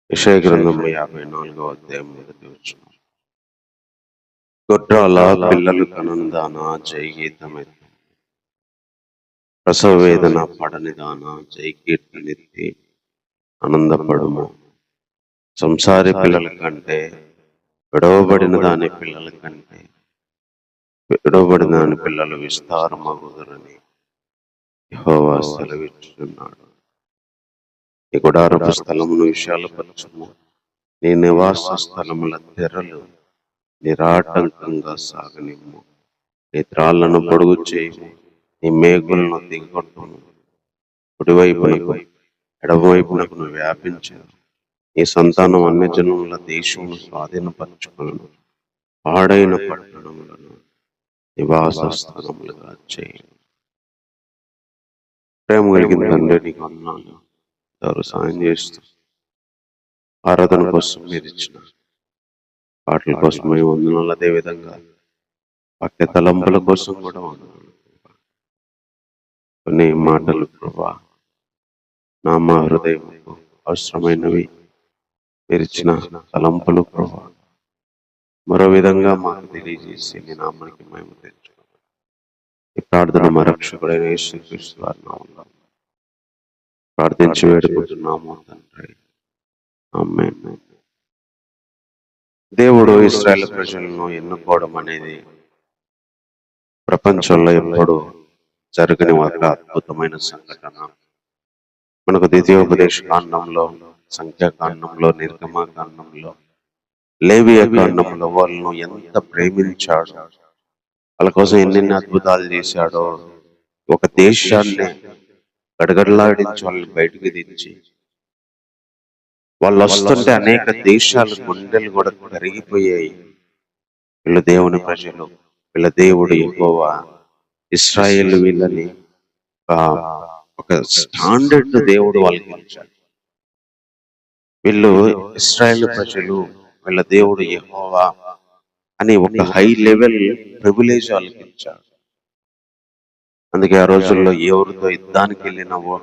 యెషయా గ్రంథం 54వ అధ్యాయం 1వ వచనం. గొడ్రాల పిల్లలు కనుందాన జయగీతమెత్తి, ప్రసవ వేదన పడనిదాన జయకీర్తనెత్తి ఆనందపడుము. సంసారి పిల్లల కంటే విడవబడిన దాని పిల్లల కంటే విడవబడిన దాని పిల్లలు విస్తారమగుదురని యెహోవా సెలవిచ్చుచున్నాడు. నీ గుడారపు స్థలమును విశాలపరచుము, నీ నివాస స్థలముల తెరలు నిరాటంకంగా సాగనిమ్ము. నీ త్రాళ్లను పొడుగు చేయము, నీ మేకులను దిగొట్టుము. కుడివైపునకు ఎడమవైపునకు వ్యాపించు. నీ సంతానం అన్యజనముల దేశమును స్వాధీనపరచుకును. పాడైన పట్టణములను నివాస స్థలములుగా చేయి. ప్రేమ కలిగిన తండ్రి, నీకు వందనాలు. ఎవరు సాయం చేస్తూ ఆరాధన కోసం మీరు ఇచ్చిన పాటల కోసం మేము వందనాలు. అదేవిధంగా వాక్య తలంపుల కోసం కూడా వందనాలు. కొన్ని మాటలు ప్రభా మా హృదయముకు అవసరమైనవి మీరు ఇచ్చిన తలంపులు ప్రభా మరో విధంగా మాకు తెలియజేసి నీ నామానికి మేము తెచ్చుకోవాలి. ఈ ప్రార్థన మా రక్షకుడైన యేసుక్రీస్తు వారి నామములో ప్రార్థించి వేడుకుంటున్నాము తండ్రి, ఆమేన్. దేవుడు ఇశ్రాయేలు ప్రజలను ఎన్నుకోవడం అనేది ప్రపంచంలో ఎప్పుడు జరగని ఒక అద్భుతమైన సంఘటన. మనకు ద్వితీయోపదేశ కాండంలో, సంఖ్యాకాండంలో, నిర్గమకాండంలో, లేవియ కాండంలో వాళ్ళను ఎంత ప్రేమించాడో, వాళ్ళ కోసం ఎన్నెన్ని అద్భుతాలు చేశాడో, ఒక దేశాన్ని గడగడలాడించి వాళ్ళని బయటికి తెచ్చి వాళ్ళు వస్తుంటే అనేక దేశాల గుండెలు కూడా కరిగిపోయాయి. వీళ్ళు దేవుని ప్రజలు, వీళ్ళ దేవుడు యెహోవా, ఇశ్రాయేలు వీళ్ళని ఒక స్టాండర్డ్ దేవుడు వాళ్ళకి ఇచ్చాడు. వీళ్ళు ఇశ్రాయేలు ప్రజలు, వీళ్ళ దేవుడు యెహోవా అని ఒక హై లెవెల్ ప్రివిలేజ్ వాళ్ళకి ఇచ్చాడు. అందుకే ఆ రోజుల్లో ఎవరితో యుద్ధానికి వెళ్ళినావో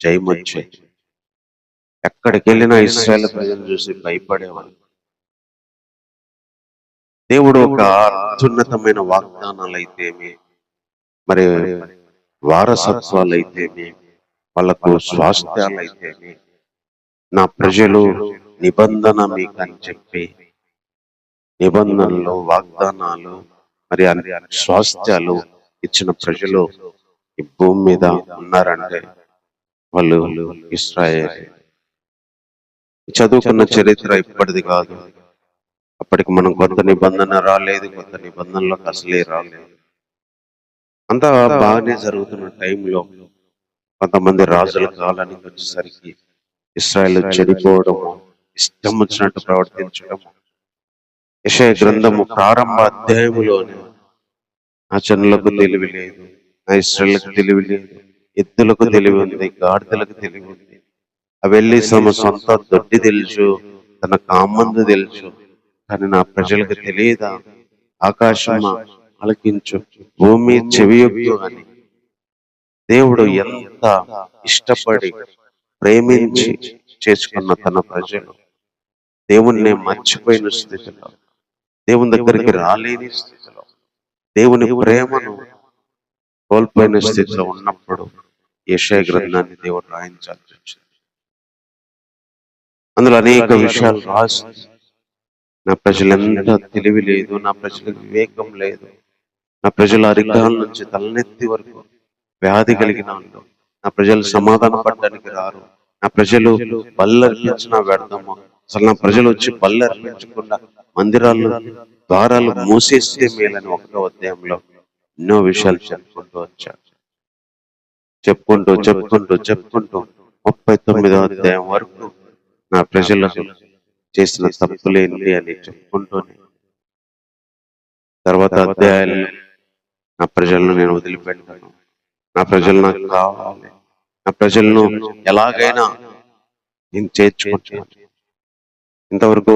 జయమొచ్చేది. ఎక్కడికి వెళ్ళినా ఇశ్రాయేలు ప్రజలు చూసి భయపడేవాళ్ళు. దేవుడు ఒక అత్యున్నతమైన వాగ్దానాలు అయితేమి, మరి వారసత్వాలు అయితేమి, వాళ్ళకు స్వాస్థ్యాలు అయితేమి, నా ప్రజలు నిబంధన మీకు అని చెప్పి నిబంధనలు, వాగ్దానాలు, మరి స్వాస్థ్యాలు ఇచ్చిన ప్రజలు ఈ భూమి మీద ఉన్నారంటే వాళ్ళు ఇశ్రాయేలు. చదువుకున్న చరిత్ర ఇప్పటిది కాదు. అప్పటికి మనం కొత్త నిబంధన రాలేదు, కొత్త నిబంధనలోకి అసలే రాలేదు. అంతా బాగానే జరుగుతున్న టైంలో కొంతమంది రాజుల కాలానికి వచ్చేసరికి ఇశ్రాయేలు చెడిపోవడము, ఇష్టం వచ్చినట్టు ప్రవర్తించడము. యెషయా గ్రంథము ప్రారంభ అధ్యాయములోనే నా జనులకు తెలివి లేదు, నా ఇశ్రాయేలుకు తెలివి లేదు, ఎద్దులకు తెలివి ఉంది, గాడిదలకు తెలివి ఉంది, అవి వెళ్ళి తమ సొంత దొడ్డి తెలుసు, తన కామందు తెలుసు, కానీ నా ప్రజలకు తెలియదా? ఆకాశం ఆలకించు, భూమి చెవియొగ్గు అని దేవుడు ఎంత ఇష్టపడి ప్రేమించి చేసుకున్న తన ప్రజలు దేవుణ్ణి మర్చిపోయిన స్థితిలో, దేవుని దగ్గరికి రాలేని స్థితిలో, దేవుని ప్రేమను కోల్పోయిన స్థితిలో ఉన్నప్పుడు యెషయా గ్రంథాన్ని దేవుడు రాయించాల్సి వచ్చింది. అందులో అనేక విషయాలు రాసి, నా ప్రజలు ఎంత తెలివి లేదు, నా ప్రజలకు వివేకం లేదు, నా ప్రజల అరికాల నుంచి తలనెత్తి వరకు వ్యాధి కలిగిన వాళ్ళు, నా ప్రజలు సమాధాన పడడానికి రారు, నా ప్రజలు బల్లర్పించినా వ్యర్థము, అసలు నా ప్రజలు వచ్చి బల్లర్పించకుండా మందిరాలు ద్వారాలు మూసేస్తే మేలని 1వ అధ్యాయంలో ఎన్నో విషయాలు చెప్పుకుంటూ వచ్చాడు. చెప్పుకుంటూ 39వ అధ్యాయం వరకు నా ప్రజలకు చేసిన తప్పులేంటి అని చెప్పుకుంటూనే తర్వాత అధ్యాయాలు నా ప్రజలను నేను వదిలిపెట్టాను, నా ప్రజలు నాకు కావాలి, నా ప్రజలను ఎలాగైనా నేను చేర్చుకుంటాను. ఇంతవరకు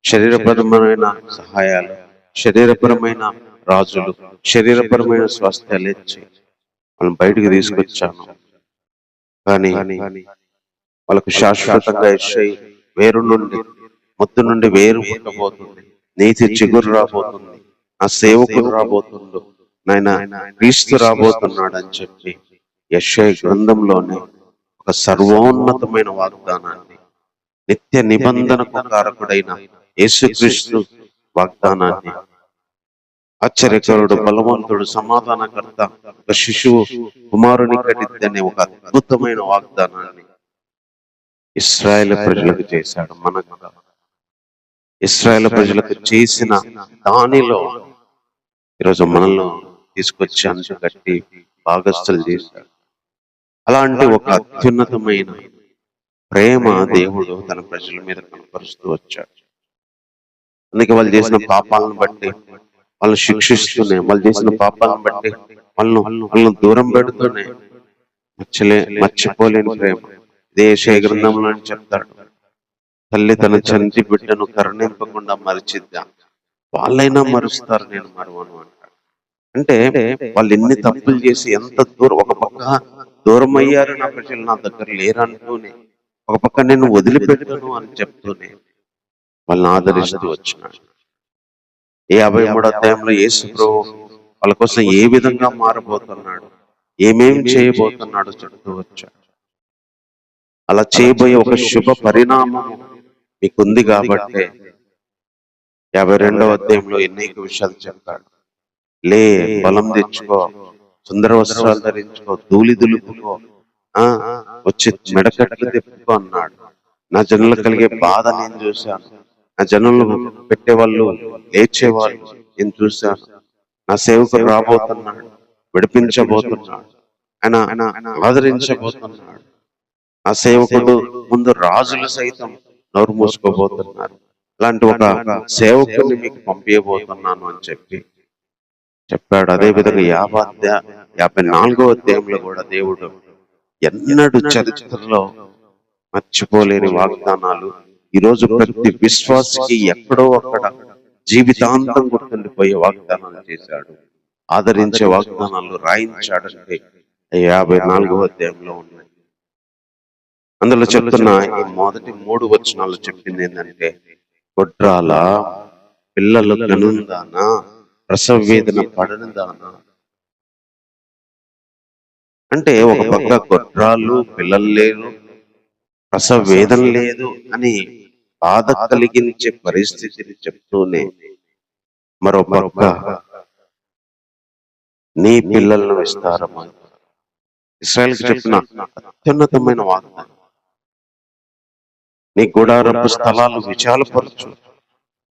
శరీరపరమైన సహాయాలు, శరీరపరమైన రాజులు, శరీరపరమైన స్వాస్థ్యాలు ఇచ్చి వాళ్ళని బయటికి తీసుకొచ్చాను. కానీ వాళ్ళకు శాశ్వతంగా యెషయి వేరు నుండి మొత్తు నుండి వేరు పుట్టబోతుంది. నీతి చిగురు రాబోతుంది. నా సేవకుడు రాబోతుండు, నాయన క్రీస్తు రాబోతున్నాడు అని చెప్పి యెషయి గ్రంథంలోనే ఒక సర్వోన్నతమైన వాగ్దానాన్ని, నిత్య నిబంధనకు కారకుడైన యేసుక్రీస్తు వాగ్దానాన్ని, ఆశ్చర్యకరుడు, బలవంతుడు, సమాధానకర్త, ఒక శిశువు కుమారుని కటిద్దనే ఒక అద్భుతమైన వాగ్దానాన్ని ఇశ్రాయేలు ప్రజలకు చేశాడు. మనకు ఇశ్రాయేలు ప్రజలకు చేసిన దానిలో ఈరోజు మనల్ని తీసుకొచ్చి అంచు కట్టి భాగస్థులు చేశాడు. అలాంటి ఒక అత్యున్నతమైన ప్రేమ దేవుడు తన ప్రజల మీద కనపరుస్తూ వచ్చాడు. అందుకే వాళ్ళు చేసిన పాపాలను బట్టి వాళ్ళు శిక్షిస్తూనే, వాళ్ళు చేసిన పాపాలను బట్టి వాళ్ళను దూరం పెడుతూనే మర్చిపోలేని ప్రేమ. ఇదే యెషయా గ్రంథంలో చెప్తాడు, తల్లి తన చంటి బిడ్డను కరుణింపకుండా మరిచిద్దా, వాళ్ళైనా మరుస్తారు, నేను మరువను అంటాడు. అంటే వాళ్ళు ఎన్ని తప్పులు చేసి ఎంత దూరం, ఒక పక్క దూరం అయ్యారు, నా ప్రజలు నా దగ్గర లేరంటూనే, ఒక పక్క నేను వదిలిపెట్టను అని చెప్తూనే వాళ్ళని ఆదరిస్తూ వచ్చినాడు. 53వ అధ్యాయంలో యేసు ప్రభువు వాళ్ళ కోసం ఏ విధంగా మారబోతున్నాడు, ఏమేం చేయబోతున్నాడు చెప్తూ వచ్చాడు. అలా చేయబోయే ఒక శుభ పరిణామం మీకుంది కాబట్టి 52వ అధ్యాయంలో అనేక విషయాలు చెప్తాడు. లే, బలం తెచ్చుకో, సుందర వస్త్రాలు ధరించుకో, ధూళి దులుపుకో, వచ్చి మెడకట్లు తెప్పుకో అన్నాడు. నా జనులు కలిగే బాధ నేను చూశాను, నా జనులు పెట్టేవాళ్ళు లేచేవాళ్ళు నేను చూశాను. నా సేవకుడు రాబోతున్నాడు, విడిపించబోతున్నాడు, ఆయన ఆదరించబోతున్నాడు. ఆ సేవకుడు ముందు రాజులు సైతం నోరు మూసుకోబోతున్నారు. అలాంటి ఒక సేవకుడిని మీకు పంపించబోతున్నాను అని చెప్పాడు. అదే విధంగా 54వ అధ్యాయంలో కూడా దేవుడు ఎన్నడూ చరిత్రలో మర్చిపోలేని వాగ్దానాలు ఈరోజు ప్రతి విశ్వాసికి ఎక్కడో అక్కడ జీవితాంతం గుర్తుండిపోయే వాగ్దానాలు చేశాడు. ఆదరించే వాగ్దానాలు రాయించాడంటే 54వ అధ్యాయంలో ఉన్నాయి. అందులో చెప్తున్న ఈ మొదటి 3 వచనాలు చెప్పింది ఏంటంటే, గొడ్రాల పిల్లలు కనుందానా, ప్రసవ వేదన పడనుదానా. అంటే ఒక పక్క గొడ్రాళ్ళు పిల్లలు లేరు, ప్రసవ వేదన లేదు అని బాధ కలిగించే పరిస్థితిని చెప్తూనే, మరో పక్క నీ పిల్లలను విస్తారమై ఇశ్రాయేలుకి చెప్పిన అత్యున్నతమైన వాగ్దానం, నీ గుడారపు స్థలాలు విశాలపరచు,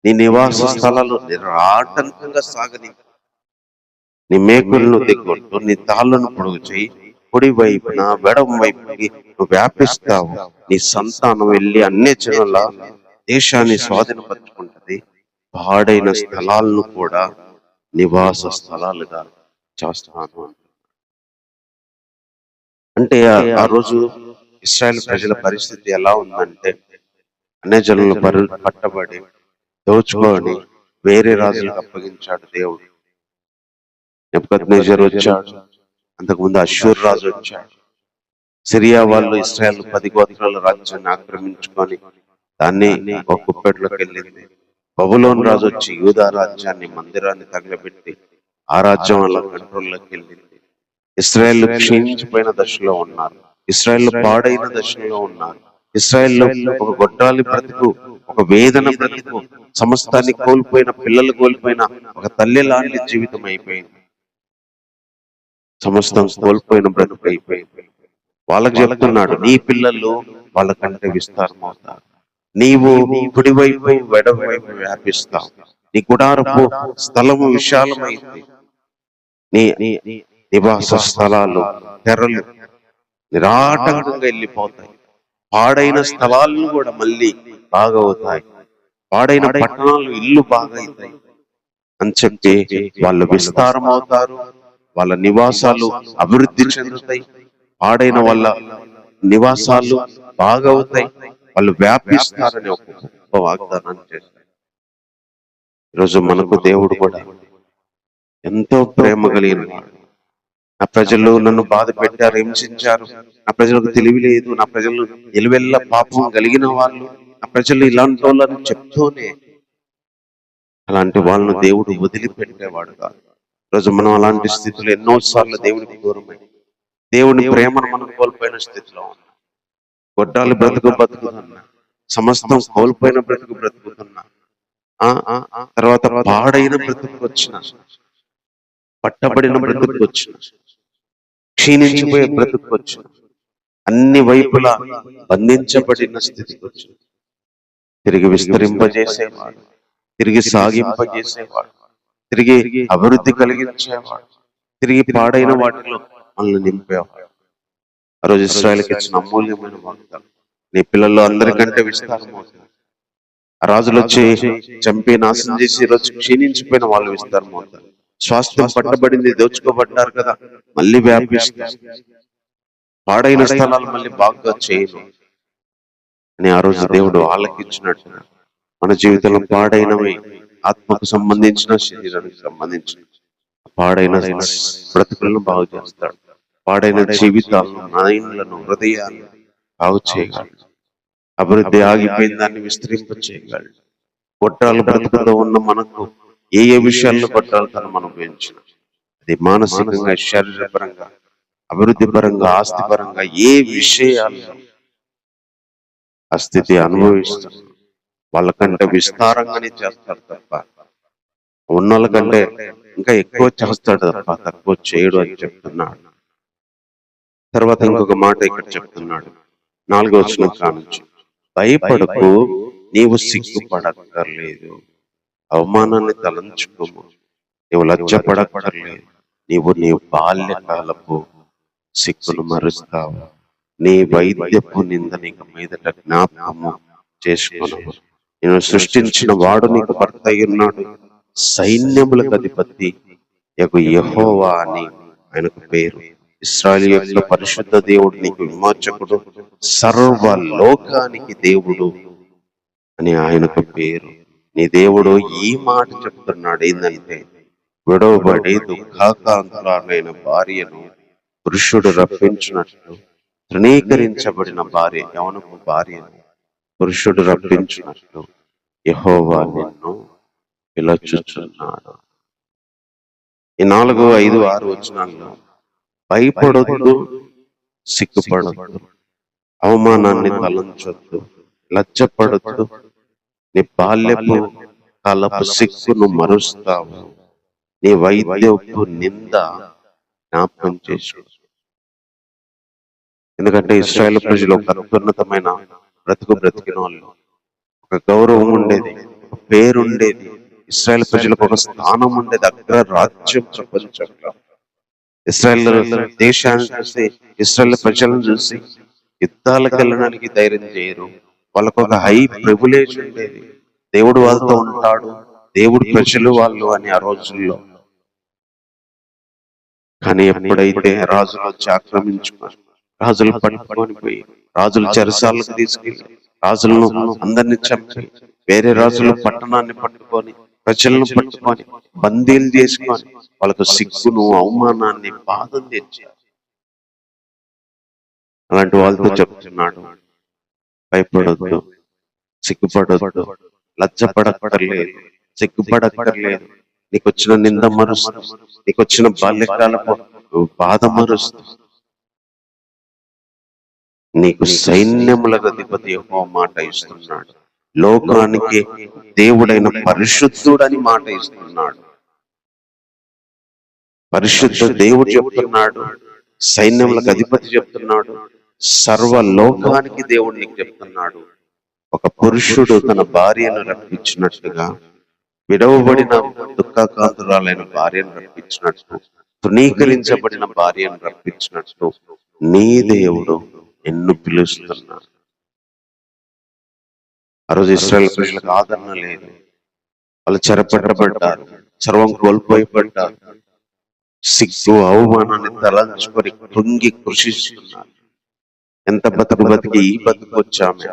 నీ నివాస స్థలాలు నిరాటంకంగా సాగని, నీ మేకులను దిగొట్టు, నీ తాళ్ళను పొడుగు చేయి, కుడి వైపున వెడమ వైపుకి నువ్వు వ్యాపిస్తావు. నీ సంతానం వెళ్ళి అన్ని జనుల దేశాన్ని స్వాధీనపరచుకుంటది, పాడైన స్థలాలను కూడా నివాస స్థలాలుగా చేస్తాను. అంటే ఆ రోజు ఇశ్రాయేలు ప్రజల పరిస్థితి ఎలా ఉందంటే, అన్ని జనులు పట్టబడి దోచుకొని వేరే రాజులకు అప్పగించాడు దేవుడు. నెబుకద్నెజరు వచ్చాడు, అంతకుముందు అష్షూరు రాజు వచ్చాడు. సిరియా వాళ్ళు ఇశ్రాయేలు 10 గోత్రాల రాజ్యాన్ని ఆక్రమించుకొని దాన్ని ఒక కుప్పెట్లోకి వెళ్ళింది. బబులోను రాజు వచ్చి యూదా రాజ్యాన్ని, మందిరాన్ని తగలబెట్టి ఆ రాజ్యం వల్ల కంట్రోల్లోకి వెళ్ళింది. ఇశ్రాయేలు క్షీణించిపోయిన దశలో ఉన్నారు, ఇశ్రాయేలు పాడైన దశలో ఉన్నారు. ఇశ్రాయేల్లో ఒక గొడ్రాలి బ్రతుకు, ఒక వేదన బ్రతుకు, సమస్తాన్ని కోల్పోయిన, పిల్లలు కోల్పోయిన ఒక తల్లి లాంటి జీవితం అయిపోయింది. సమస్తం కోల్పోయిన బ్రతుకు అయిపోయింది. వాళ్ళకి చెప్తున్నాడు, నీ పిల్లలు వాళ్ళకంటే విస్తారం అవుతారు, నీవు కుడివైపు వెడవైపు వ్యాపిస్తావు, నీ గుడారపు స్థలము విశాలమైంది, నీ నివాస స్థలాలు తెరలు నిరాటంకంగా వెళ్ళిపోతాయి, పాడైన స్థలాలను కూడా మళ్ళీ బాగవుతాయి, పాడైన పట్టణాలు ఇల్లు బాగా అవుతాయి అని చెప్పి వాళ్ళు విస్తారం అవుతారు, వాళ్ళ నివాసాలు అభివృద్ధి చెందుతాయి, పాడైన వాళ్ళ నివాసాలు బాగవుతాయి, వాళ్ళు వ్యాపిస్తారని ఒక గొప్ప వాగ్దానాన్ని చేశారు. ఈరోజు మనకు దేవుడు కూడా ఎంతో ప్రేమ కలిగిన వాడు, నా ప్రజలు నన్ను బాధ పెట్టారు, హింసించారు, నా ప్రజలకు తెలివి లేదు, నా ప్రజలు నిలువెల్ల పాపం కలిగిన వాళ్ళు, నా ప్రజలు ఇలాంటి వాళ్ళని చెప్తూనే అలాంటి వాళ్ళను దేవుడు వదిలిపెట్టేవాడు కాదు. రోజు మనం అలాంటి స్థితిలో ఎన్నోసార్లు దేవుడికి దూరమై దేవుని ప్రేమను మనం కోల్పోయిన స్థితిలో ఉన్నాం. గొడ్రాలు బతుకుతున్నా, సమస్తం కోల్పోయిన బ్రతుకుతున్నా, తర్వాత పాడైన బ్రతుకొచ్చిన, పట్టబడిన బ్రతుకొచ్చిన, క్షీణించిపోయే బ్రతుకొచ్చిన, అన్ని వైపులా బంధించబడిన స్థితికి వచ్చిన, తిరిగి విస్తరింపజేసేవాడు, తిరిగి సాగింపజేసేవాడు, తిరిగి అభివృద్ధి కలిగించేవాడు, తిరిగి పాడైన వాటిలో మనల్ని నింపేవాడు. ఆ రోజు ఇశ్రాయేలుకి ఇచ్చిన అమూల్యమైన వాగ్దానం, నీ పిల్లల్లో అందరికంటే విస్తారమవుతారు. ఆ రాజులు వచ్చి చంపి నాశనం చేసి ఈరోజు క్షీణించిపోయిన వాళ్ళు విస్తారమవుతారు. స్వాస్థ్యం పట్టబడింది, దోచుకోబడ్డారు కదా, మళ్ళీ వ్యాపిస్తారు. పాడైన స్థలాలు మళ్ళీ బాగా చేయను అని ఆ రోజు దేవుడు వాళ్ళకి ఇచ్చినట్టు మన జీవితంలో పాడైనవి, ఆత్మకు సంబంధించిన, శరీరానికి సంబంధించిన పాడైన బ్రతుకులను బాగు చేస్తాడు. పాడైన జీవితాలను, మైండ్లను, హృదయాలను బాగు చేయగలడు. అభివృద్ధి ఆగిపోయిన దాన్ని విస్తరింప చేయగలడు. గొట్టాలు బ్రతుకుతో ఉన్న మనకు ఏ ఏ విషయాల్లో గొట్టాలతో మనం ఉపయోగించిన, అది మానసికంగా, శారీరపరంగా, అభివృద్ధి పరంగా, ఆస్తి పరంగా, ఏ విషయాల్లో ఆ స్థితి అనుభవిస్తారు వాళ్ళకంటే విస్తారంగానే చేస్తాడు తప్ప, ఉన్నోళ్ళ కంటే ఇంకా ఎక్కువ చేస్తాడు తప్ప తక్కువ చేయడు అని చెప్తున్నాడు. తర్వాత ఇంకొక మాట ఇక్కడ చెప్తున్నాడు, 4వ వచనం కానుంచి, భయపడకు, నీవు సిగ్గుపడక్కర్లేదు, అవమానాన్ని తలంచుకోము, నీవు లజ్జపడక్కర్లేదు, నీ బాల్యకాలపు సిగ్గును మరుస్తావు, నీ వైద్యపు నింద నీకు మీదట జ్ఞాపకము చేసుకున్నావు. నేను సృష్టించిన వాడు నీకు భర్త అయి ఉన్నాడు, సైన్యములకు అధిపతి యెహోవా అని ఆయనకు పేరు. ఇశ్రాయేలు యొక్క పరిశుద్ధ దేవుడు నీకు విమోచకుడు, సర్వలోకానికి దేవుడు అని ఆయనకు పేరు. నీ దేవుడు ఈ మాట చెప్తున్నాడు, ఏంటంటే విడవబడి దుఃఖాకాంతురాలైన భార్యను పురుషుడు రప్పించినట్లు, తృణీకరించబడిన భార్య, యవనపు భార్యను పురుషుడు రప్పించినట్లు యెహోవా నిన్ను పిలుచుచున్నాడు. ఈ 4, 5, 6 వచనాల్లో భయపడొద్దు, సిగ్గుపడొద్దు, అవమానాన్ని తలంచొద్దు, లజ్జపడొద్దు, నీ బాల్యపు కాలపు సిగ్గును మరుస్తావు, నీ వైద్యపు నింద జ్ఞాపకం చేసుకో. ఎందుకంటే ఇశ్రాయేలు ప్రజలు ఒక అత్యున్నతమైన బ్రతికిన వాళ్ళు, ఒక గౌరవం ఉండేది, ఒక పేరుండేది. ఇశ్రాయేలు ప్రజలకు ఒక స్థానం ఉండేది, అగ్ర రాజ్యం ప్రపంచంలో. ఇశ్రాయేలు దేశాన్ని చూసి, ఇశ్రాయేలు ప్రజలను చూసి యుద్ధాలకు వెళ్ళడానికి ధైర్యం చేయరు. వాళ్ళకు ఒక హై ప్రివిలేజ్ ఉండేది, దేవుడు వాళ్ళతో ఉంటాడు, దేవుడు ప్రజలు వాళ్ళు అని ఆ రోజుల్లో. కానీ ఎప్పుడైతే రాజులు వచ్చి ఆక్రమించుకున్నారు, రాజులు పట్టుకొని పోయి రాజులు చెరసాలకు తీసుకెళ్ళి రాజులను అందరినీ చంపి, వేరే రాజులు పట్టణాన్ని పట్టుకొని ప్రజలను పట్టుకొని బందీలు చేసుకొని వాళ్ళకు సిగ్గును, అవమానాన్ని, బాధను తెచ్చారు. అలాంటి వాళ్ళతో చెప్తున్నాడు, భయపడొద్దు, సిగ్గుపడొద్దు, లజ్జపడక్కర్లేదు, సిగ్గుపడక్కర్లేదు. నీకు వచ్చిన నింద మరుస్తూ, నీకు వచ్చిన బాల్యకాలపు బాధ మరుస్తూ, నీకు సైన్యములకు అధిపతి యెహోవా మాట ఇస్తున్నాడు, లోకానికి దేవుడైన పరిశుద్ధుడని మాట ఇస్తున్నాడు. పరిశుద్ధ దేవుడు చెప్తున్నాడు, సైన్యములకు అధిపతి చెప్తున్నాడు, సర్వలోకానికి దేవుడు నీకు చెప్తున్నాడు. ఒక పురుషుడు తన భార్యను రప్పించినట్టుగా, విడవబడిన దుఃఖాకాంతురాలైన భార్యను రప్పించినట్టు, తృణీకరించబడిన భార్యను రప్పించినట్టు నీ దేవుడు నిన్ను పిలుస్తున్నాడు. ఆ రోజు ఇశ్రాయేలు ప్రజలకు ఆదరణ లేదు, వాళ్ళు చెరపట్టబడ్డారు, సర్వం కోల్పోయబడ్డారు, సిగ్గు, అవమానాన్ని తలంచుకొని కృంగి కృషిస్తున్నారు. ఎంత బతికి ఈ బతుకు వచ్చామే,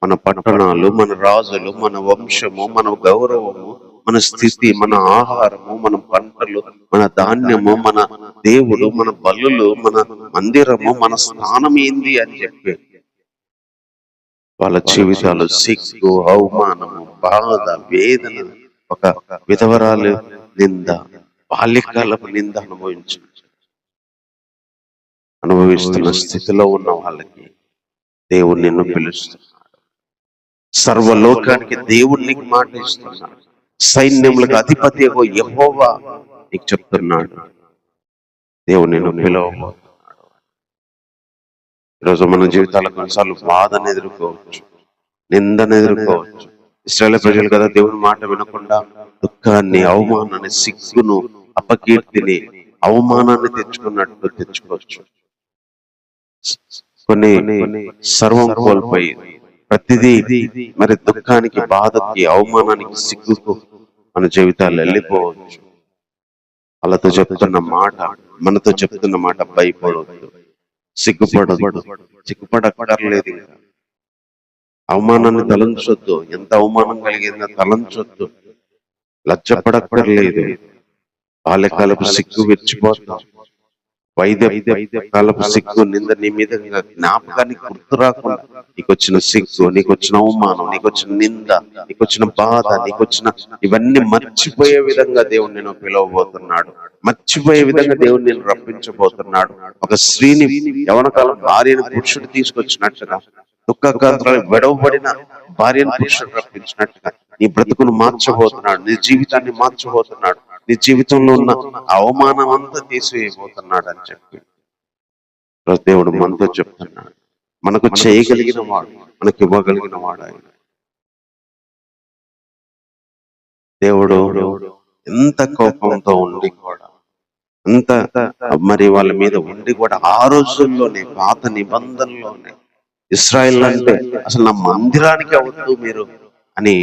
మన పట్టణాలు, మన రాజులు, మన వంశము, మన గౌరవము, మన స్థితి, మన ఆహారము, మన పంటలు, మన ధాన్యము, మన దేవుడు, మన బలులు, మన మందిరము, మన స్థానం ఏంది అని చెప్పి వాళ్ళ జీవితాలు సిగ్గు, అవమానము, బాధ, వేదన, ఒక విధవరాలు నింద, బాల్యకాలపు నింద అనుభవిస్తున్న స్థితిలో ఉన్న వాళ్ళకి దేవుడు నిన్ను పిలుస్తున్నాడు. సర్వలోకానికి దేవుడు నీకు మాట ఇస్తున్నాడు. సైన్యములకు అధిపతి యెహోవా నీకు చెప్తున్నాడు. దేవుడు నిన్ను పిలవబోతున్నాడు. ఈరోజు మన జీవితాల కొన్నిసార్లు బాధను ఎదుర్కోవచ్చు, నిందను ఎదుర్కోవచ్చు. ఇశ్రాయేలు ప్రజలు కదా దేవుని మాట వినకుండా దుఃఖాన్ని, అవమానాన్ని, సిగ్గును, అపకీర్తిని, అవమానాన్ని తెచ్చుకున్నట్టు తెచ్చుకోవచ్చు. కొన్ని సర్వం కోల్పోయి ప్రతిదీ మరి దుఃఖానికి, బాధకి, అవమానానికి, సిగ్గుకు మన జీవితాలు వెళ్ళిపోవచ్చు. వాళ్ళతో చెప్తున్న మాట, మనతో చెప్తున్న మాట భయపడవద్దు, సిగ్గుపడక్కర్లేదు. అవమానాన్ని తలంచొద్దు. ఎంత అవమానం కలిగిందో తలంచొద్దు, లజ్జపడక్కర్లేదు. బాల్యకాలపు సిగ్గు విడిచిపోతాం. కాలపు సిగ్గు, నింద నీ మీద జ్ఞాపకానికి గుర్తు రాకుండా నీకొచ్చిన సిగ్గు, నీకొచ్చిన అవమానం, నీకొచ్చిన నింద, నీకొచ్చిన బాధ, నీకొచ్చిన ఇవన్నీ మర్చిపోయే విధంగా దేవుడు నేను పిలవబోతున్నాడు. మర్చిపోయే విధంగా దేవుడు నేను రప్పించబోతున్నాడు. ఒక స్త్రీని యవనకాలం భార్యను పురుషుడు తీసుకొచ్చినట్టుగా, దుఃఖకాంతాలు విడవబడిన భార్యను పురుషుడు రప్పించినట్టుగా నీ బ్రతుకును మార్చబోతున్నాడు. నీ జీవితాన్ని మార్చబోతున్నాడు. నీ జీవితంలో ఉన్న అవమానం అంతా తీసివేయబోతున్నాడు అని చెప్పి దేవుడు మనతో చెప్తున్నాడు. మనకు చేయగలిగిన వాడు, మనకి ఇవ్వగలిగిన వాడు ఆయన. దేవుడు ఎంత కోపంతో ఉండి కూడా, అంత మరి వాళ్ళ మీద ఉండి కూడా, ఆ రోజుల్లోనే, పాత నిబంధనలోనే ఇశ్రాయేల్ అంటే అసలు నా మందిరానికి అవద్దు మీరు అని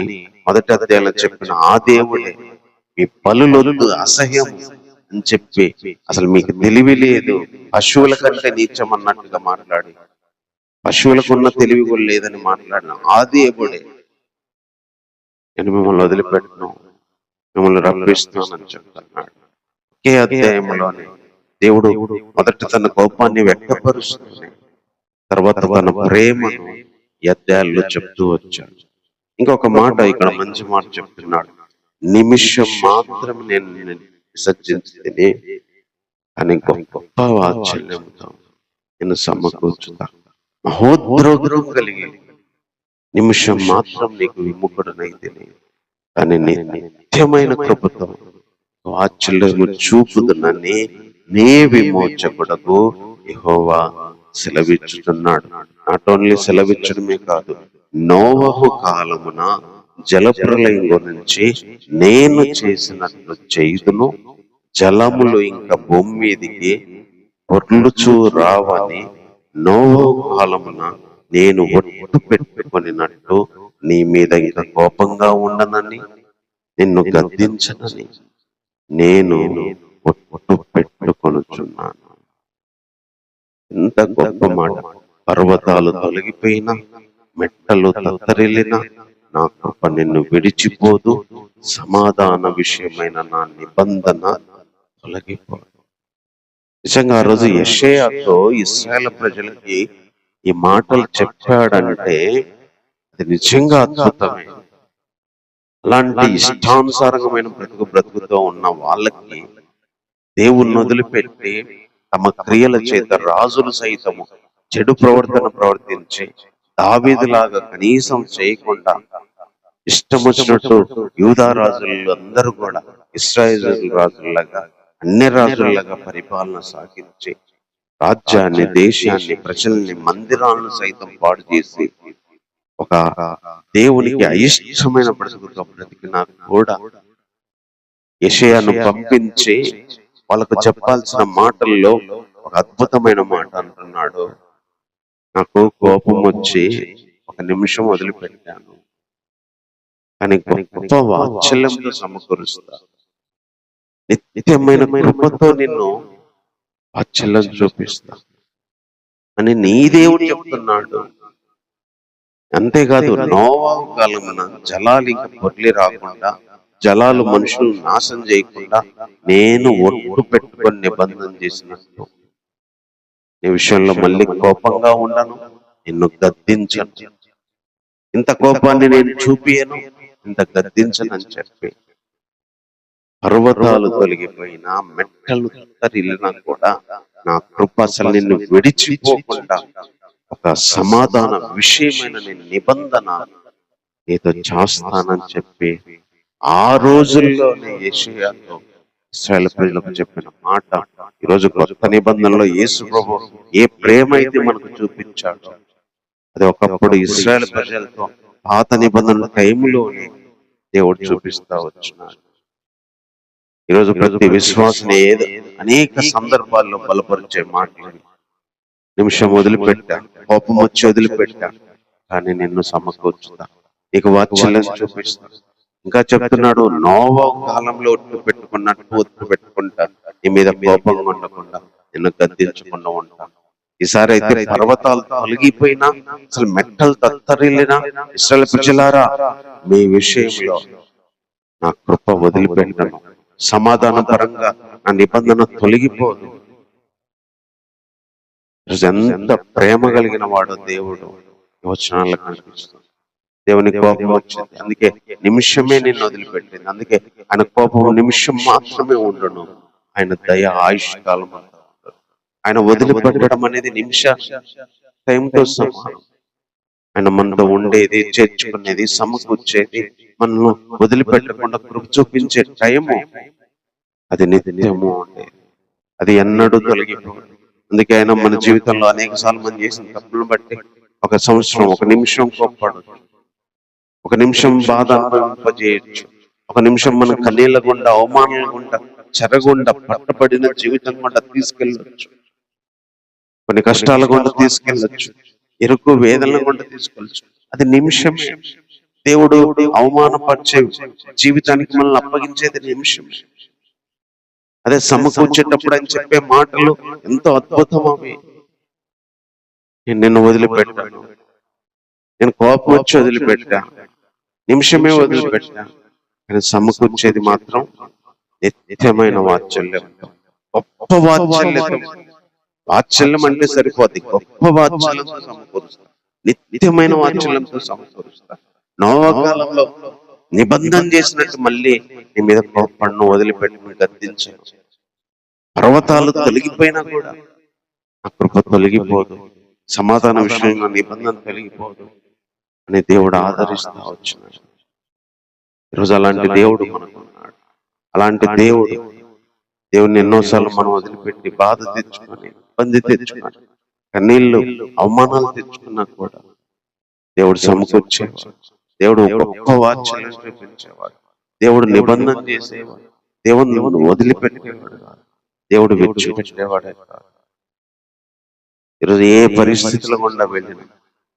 మొదటి అధ్యాయంలో చెప్పిన ఆ దేవుడే మీ బలులొద్దు, అసహ్యం అని చెప్పి, అసలు మీకు తెలివి లేదు, పశువుల కంటే నీచం అన్నట్టుగా మాట్లాడి, పశువులకు ఉన్న తెలివి కూడా లేదని మాట్లాడిన ఆ దేవుడే నేను మిమ్మల్ని వదిలిపెట్టను, మిమ్మల్ని రప్పిస్తున్నానని చెప్తున్నాడు. ఒకే అధ్యాయంలోనే దేవుడు మొదట తన కోపాన్ని వ్యక్తపరుస్తూనే తర్వాత తన ప్రేమను ఈ అధ్యాయాల్లో చెప్తూ వచ్చాడు. ఇంకొక మాట ఇక్కడ మంచి మాట చెప్తున్నాడు. నిమిషం మాత్రం నేను విసర్జించితే అని గొప్ప వాత్సల్యంతో నేను సమకూర్చుతా. మహోద్రోగ్రం కలిగి నిమిషం మాత్రం నీకు విముఖుడనైతేనే కానీ నిత్యమైన కృపతో వాత్సల్యము చూపుతున్నని నే విమోచకుడకు యెహోవా సెలవిచ్చుతున్నాడు. నాట్ ఓన్లీ సెలవిచ్చడమే కాదు, నోవహు కాలమున జలప్రలయం గురించి నేను చేసినట్లు చేయుదును, జలములు ఇంకా భూమి మీదికి పొర్లుచూ రావని, నోవహు కాలమున నేను ఒట్టు పెట్టుకొనినట్టు నీ మీద ఇంకా కోపంగా ఉండనని, నిన్ను గద్దించనని నేను ఒట్టు పెట్టుకొనుచున్నాను. ఎంత గొప్ప మాట! పర్వతాలు తొలగిపోయినా, మెట్టలు తత్తరిల్లినా నా కృప నిన్ను విడిచిపోదు, సమాధాన విషయమైన నా నిబంధన తొలగిపోదు. నిజంగా ఆ రోజు యెషయాతో ఇశ్రాయేలు ప్రజలకి ఈ మాటలు చెప్పాడంటే అది నిజంగా అద్భుతమే. అలాంటి ఇష్టానుసారమైన బ్రతుకుతో ఉన్న వాళ్ళకి దేవుణ్ణి వదిలిపెట్టి తమ క్రియల చేత రాజులు సైతము చెడు ప్రవర్తించి దావీదులాగా కనీసం చేయకుండా ఇష్టం వచ్చినట్టు యూదా రాజులు అందరూ కూడా ఇశ్రాయేలు రాజుల్లాగా, అన్ని రాజుల్లాగా పరిపాలన సాగించి రాజ్యాన్ని, దేశాన్ని, ప్రజల్ని, మందిరాలను సైతం పాడు చేసి ఒక దేవునికి అయిష్టమైన బ్రతుకుతో బ్రతికినా కూడా యెషయాను పంపించి వాళ్ళకు చెప్పాల్సిన మాటల్లో ఒక అద్భుతమైన మాట అంటున్నాడు. నాకు కోపం వచ్చి ఒక నిమిషం వదిలిపెట్టాను, కానీ గొప్ప వాత్సల్యంతో సమకూరుస్తా, నిత్యమైన కృపతో నిన్ను వాత్సల్యం చూపిస్తా అని నీ దేవుడు చెప్తున్నాడు. అంతేకాదు, నోవహు కాలమున జలాలు ఇంకా పొర్లి రాకుండా జలాలు మనుషులు నాశనం చేయకుండా నేను ఒట్టు పెట్టుకొని నిబంధన చేసినట్టు నీ విషయంలో మళ్ళీ కోపంగా ఉండను, నిన్ను గద్దించను, ఇంత కోపాన్ని నేను చూపియను, ఇంత గద్దించను అని చెప్పి పర్వతాలు తొలగిపోయినా మెట్టలు తరిలినా కూడా నా కృప అసలు నిన్ను విడిచిపోకుండా ఒక సమాధాన విషయమైన నేను నిబంధన నీతో చేస్తానని చెప్పి ఆ రోజుల్లోనే యేషయాతో ఇశ్రాయేలు ప్రజలకు చెప్పిన మాట ఈరోజు కొత్త నిబంధనలో యేసు ప్రభు ఏ ప్రేమ అయితే మనకు చూపించాడో అది ఒకప్పుడు ఇశ్రాయేలు ప్రజలతో పాత నిబంధనల టైంలోనే దేవుడు చూపిస్తా వచ్చినాడు. ఈరోజు ప్రతి విశ్వాసం ఏదో అనేక సందర్భాల్లో బలపరిచే మాటలు, నిమిషం వదిలిపెట్టా, కోపం వచ్చి వదిలిపెట్టా, కానీ నిన్ను సమకూర్చుతా, నీకు వాత్సల్యం చూపిస్తా. ఇంకా చెప్తున్నాడు, నోవా కాలంలో ఒట్టు పెట్టుకున్నట్టు ఒట్టు పెట్టుకుంటా, నీ మీద కోపంగా ఉండకుండా నిన్ను గద్దించకుండా ఉంటా. ఈసారి అయితే పర్వతాలు తొలగిపోయినా అసలు మెట్టలు తత్తరిల్లినా ఇశ్రాయేలు ప్రజలారా మీ విషయంలో నా కృప వదిలిపెట్టను, సమాధాన పరంగా నా నిబంధన తొలగిపోదు. ఎంత ప్రేమ కలిగిన వాడు దేవుడు వచనాలకు కనిపిస్తుంది. దేవుని కోపం వచ్చింది, అందుకే నిమిషమే నిన్ను వదిలిపెట్టింది. అందుకే ఆయన కోపం నిమిషం మాత్రమే ఉండను, ఆయన దయ ఆయుష్ కాలం అంతా ఉండదు. ఆయన వదిలిపెట్టడం అనేది నిమిష టైంతో సమానం. ఆయన మనతో ఉండేది, చేర్చుకునేది, సమకూర్చేది, మనల్ని వదిలిపెట్టకుండా కృప చూపించే టైము అది నిత్యము ఉండేది, అది ఎన్నడూ తొలగిపోదు. అందుకే ఆయన మన జీవితంలో అనేక సార్లు మనం చేసిన తప్పులను బట్టి ఒక సంవత్సరం, ఒక నిమిషం కోప్పడచ్చు, ఒక నిమిషం బాధ అనుభవింపజేయచ్చు, ఒక నిమిషం మన కన్నీళ్ళ గుండా, అవమానాల గుండా, చెరగుండా, పట్టబడిన జీవితం గుండా తీసుకెళ్ళచ్చు, కొన్ని కష్టాల గుండా తీసుకెళ్ళచ్చు, ఇరుకు వేదనల గుండా తీసుకెళ్ళచ్చు. అది నిమిషం. దేవుడు అవమానపరిచే జీవితానికి మనల్ని అప్పగించేది నిమిషం. అదే సమకూర్చేటప్పుడు అని చెప్పే మాటలు ఎంతో అద్భుతం. అవి నేను నిన్ను వదిలిపెట్టాను, నేను కోపం వచ్చి వదిలిపెట్టా, నిమిషమే వదిలిపెట్టా, కానీ సమకూర్చేది మాత్రం నిత్యమైన వాత్సల్యం, గొప్ప వాత్సల్యం. వాత్సల్యం అంటే సరిపోద్ది, గొప్ప వాత్సల్యంతో సమకూరుస్తా, నిత్యమైన వాత్సల్యంతో సమకూరుస్తా. నోవా కాలంలో నిబంధన చేసినట్టు మళ్ళీ నీ మీద కోపడిను, వదిలిపెట్టుకుని గద్దించాను. పర్వతాలు తొలగిపోయినా కూడా ఆ కృప తొలగిపోదు, సమాధాన విషయంలో నిబంధన తొలగిపోదు అని దేవుడు ఆదరిస్తా వచ్చినాడు. ఈరోజు అలాంటి దేవుడు మనకున్నాడు. అలాంటి దేవుడిని ఎన్నోసార్లు మనం వదిలిపెట్టి బాధ తెచ్చుకొని, ఇబ్బంది తెచ్చుకొని, కన్నీళ్ళు, అవమానాలు తెచ్చుకున్నా కూడా దేవుడు సమకూర్చేవాడు. దేవుడు గొప్ప వాత్సల్యం చూపించేవాడు. దేవుడు నిబంధన చేసేవాడు. దేవుడు వదిలిపెట్టేవాడు కాదు, దేవుడు విడిచిపెట్టేవాడే కాదు. ఈరోజు ఏ పరిస్థితుల గుండా వెళ్ళిన,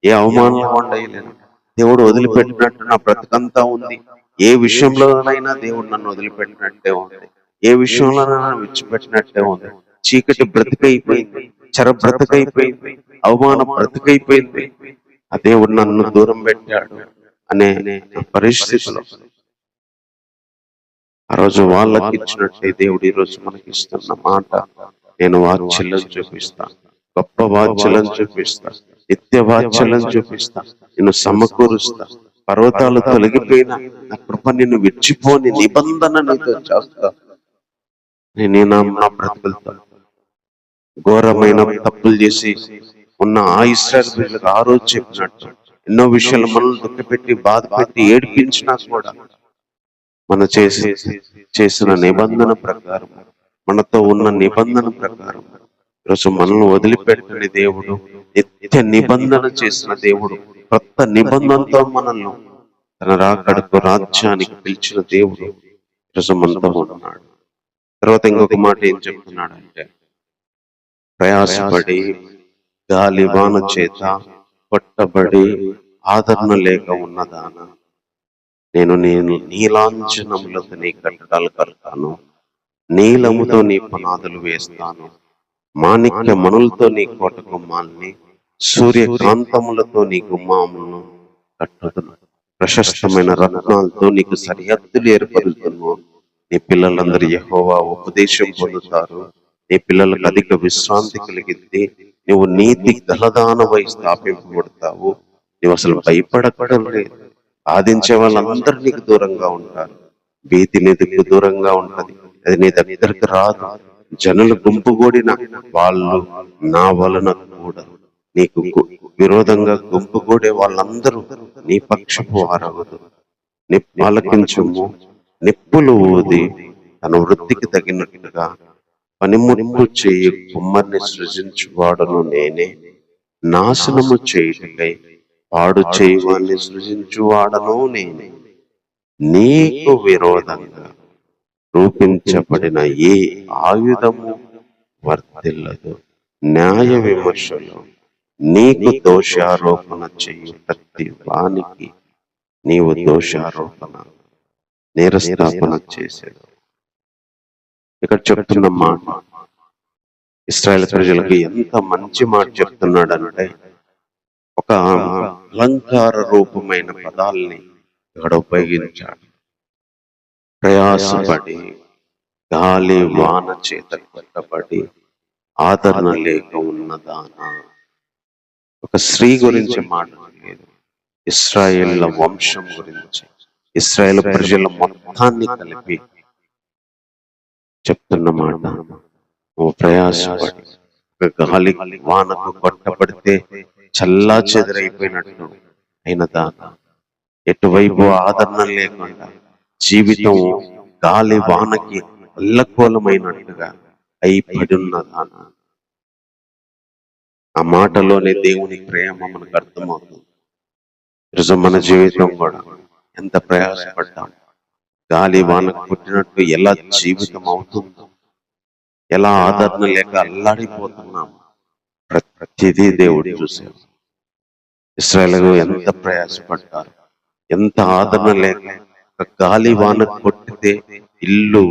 ఏ అవమానాల గుండా వెళ్ళినా దేవుడు వదిలిపెట్టినట్టు నా బ్రతుకంతా ఉంది. ఏ విషయంలోనైనా దేవుడు నన్ను వదిలిపెట్టినట్టే ఉంది, ఏ విషయంలోనైనా విడిచిపెట్టినట్టే ఉంది. చీకటి బ్రతికైపోయింది, చెర బ్రతికైపోయింది, అవమానం బ్రతికైపోయింది, ఆ దేవుడు నన్ను దూరం పెట్టాడు అనే పరిస్థితులు ఆ రోజు వాళ్ళకి ఇచ్చినట్టే దేవుడు ఈ రోజు మనకి ఇస్తున్న మాట, నేను వాత్సల్యం చూపిస్తా, గొప్ప వాత్సల్యం చూపిస్తా, నిత్య వాత్సల్యం చూపిస్తా, నిన్ను సమకూరుస్తా. పర్వతాలు తొలగిపోయినా నా కృప నిన్ను విడిచిపోని నిబంధన నీతో చేస్తా. నేను నా బ్రతుకులతో ఘోరమైన తప్పులు చేసి ఉన్న ఆ ఇశ్రాయేలు ప్రజలకు ఆ రోజు చెప్పినట్టు ఎన్నో విషయాలు మనల్ని దుఃఖపెట్టి, బాధ పెట్టి, ఏడిపించినా కూడా మన చేసిన నిబంధన ప్రకారం, మనతో ఉన్న నిబంధన ప్రకారం ఈరోజు మనల్ని వదిలిపెట్టని దేవుడు, నిత్య నిబంధన చేసిన దేవుడు, కొత్త నిబంధనతో మనల్ని తన రాకడకు రాజ్యానికి పిలిచిన దేవుడు ఈరోజు మనతో ఉన్నాడు. తర్వాత ఇంకొక మాట ఏం చెప్తున్నాడు అంటే, ప్రయాసపడి గాలి వాన చేత కొట్టబడి ఆదరణ లేక ఉన్నదాన, నేను నీలాంఛనములతో నీ కట్టడాలు కడతాను, నీలముతో నీ పునాదులు వేస్తాను, మాణిక్య మణులతో నీ కోట గుమ్మాల్ని, సూర్యకాంతములతో నీ గుమ్మాములను కట్టుదును. ప్రశస్తమైన రత్నాలతో నీకు సరిహద్దులు ఏర్పరుతున్నావు. నీ పిల్లలందరూ యెహోవా ఉపదేశం పొందుతారు. నీ పిల్లలకు అధిక విశ్రాంతి కలిగింది. నువ్వు నీతి గలదానవై స్థాపింపబడతావు. నువ్వు అసలు భయపడకడం లేదు. బాధించే వాళ్ళందరూ నీకు దూరంగా ఉంటారు. భీతి నీకు దూరంగా ఉంటది, అది నీ దగ్గరికి రాదు. జనులు గుంపుగూడిన వాళ్ళు నా వలన కూడా నీకు విరోధంగా గుంపుగూడే వాళ్ళందరూ నీ పక్షపు వారవదు. ఆలకించుము, నిప్పులు ఊది తన వృత్తికి తగినట్టుగా పనిముట్టు చేయి కుమ్మరిని సృజించువాడను నేనే. నాశనము చేయుటకై పాడు చేయవాన్ని సృజించువాడను నేనే. నీకు విరోధంగా రూపించబడిన ఏ ఆయుధము వర్తిల్లదు. న్యాయ విమర్శలో నీకు దోషారోపణ చేయు ప్రతి వానికి నీవు దోషారోపణ నేరస్థాపన చేసేది. ఇక్కడ చెప్తున్న మాట ఇశ్రాయేలు ప్రజలకు ఎంత మంచి మాట చెప్తున్నాడంటే, ఒక అలంకార రూపమైన పదాల్ని ఇక్కడ ఉపయోగించాడు. ప్రయాసపడి గాలి వాన చేత కొట్టబడి ఆదరణ లేక ఉన్నదానా. ఒక స్త్రీ గురించి మాట్లాడలేదు, ఇశ్రాయేళ్ల వంశం గురించి, ఇశ్రాయేల్ ప్రజల మొత్తాన్ని కలిపి చెప్తున్న మాట. నువ్వు ప్రయాసపడి గాలి వానకు కొట్టబడితే చల్లా చెదరైపోయినట్టు అయిన దానా, ఎటువైపు ఆదరణ లేకుండా జీవితం గాలి వానకి అల్లకోలమైనట్టుగా అయిపడున్నదానా. ఆ మాటలోనే దేవుని ప్రేమ మనకు అర్థమవుతుంది. ఈరోజు మన జీవితం కూడా ఎంత ప్రయాసపడ్డాం, గాలి వానకు పుట్టినట్టు ఎలా జీవితం అవుతుందో, ఎలా ఆదరణ లేక అల్లాడిపోతున్నాం. ప్రతిదీ దేవుడు చూశారు. ఇశ్రాయేలు ఎంత ప్రయాసపడ్డారు, ఎంత ఆదరణ లేక. గాలి వాన కొట్టితే ఇల్లు,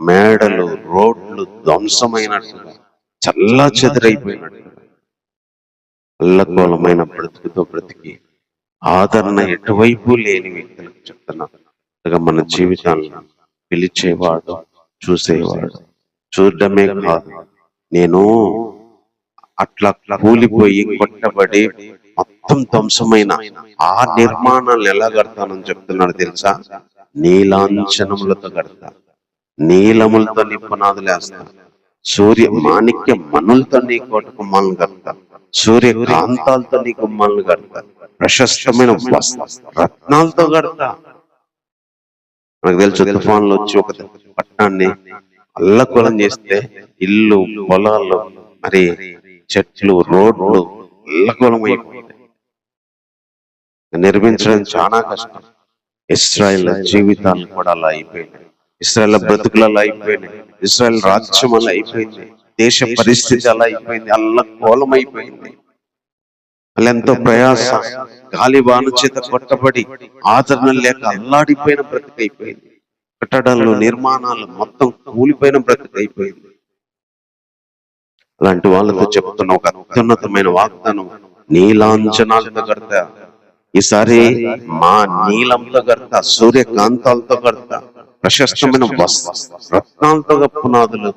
మేడలు, రోడ్లు ధ్వంసమైనట్టుగా, చల్లా చెదరైపోయినట్టుగా, అల్లకోలమైన బ్రతుకుతో బ్రతికి ఆదరణ ఎటువైపు లేని వ్యక్తులకు చెప్తున్నారు. మన జీవితాలను పిలిచేవాడు, చూసేవాడు. చూడడమే కాదు, నేను అట్లా కూలిపోయి కొట్టబడి మొత్తం ధ్వంసమైన ఆ నిర్మాణాలను ఎలా కడతానని చెప్తున్నాడు తెలుసా? నీలాంఛనములతో కడతా, నీలములతో నీ పునాదులు వేస్తా, సూర్య మాణిక్య మనులతో నీ కోట గుమ్మాలను కడతా, సూర్య కాంతాలతో నీ గుమ్మాలను కడతా, ప్రశస్తమైన రత్నాలతో కడతా. మనకు తెలుసు, తుఫాన్లు వచ్చి ఒక పట్టణాన్ని అల్లకొలం చేస్తే ఇల్లు, పొలాలు, మరి చెట్లు, రోడ్లు అల్లకొలం అయిపోతాయి. నిర్మించడం చాలా కష్టం. ఇశ్రాయేల్ జీవితాలు కూడా అలా అయిపోయినాయి, ఇశ్రాయేల్ బ్రతుకులు అలా అయిపోయినాయి, ఇశ్రాయేల్ రాజ్యం అలా అయిపోయింది, దేశ పరిస్థితి అలా అయిపోయింది, అల్లకోలం అయిపోయింది. ఎంతో ప్రయాస, గాలి వాన చేత కొట్టబడి ఆదరణ లేక అల్లాడిపోయిన బ్రతుకైపోయింది. కట్టడాలు, నిర్మాణాలు మొత్తం కూలిపోయిన బ్రతుకైపోయింది. అలాంటి వాళ్ళతో చెప్తున్న ఒక అత్యున్నతమైన వాగ్దానం, నీలాంఛనాలతో కడతా, ఈసారి మా నీలంతో కడతా, సూర్యకాంతాలతో కడతా, ప్రశస్తమైన రత్నాలతో పునాదులు,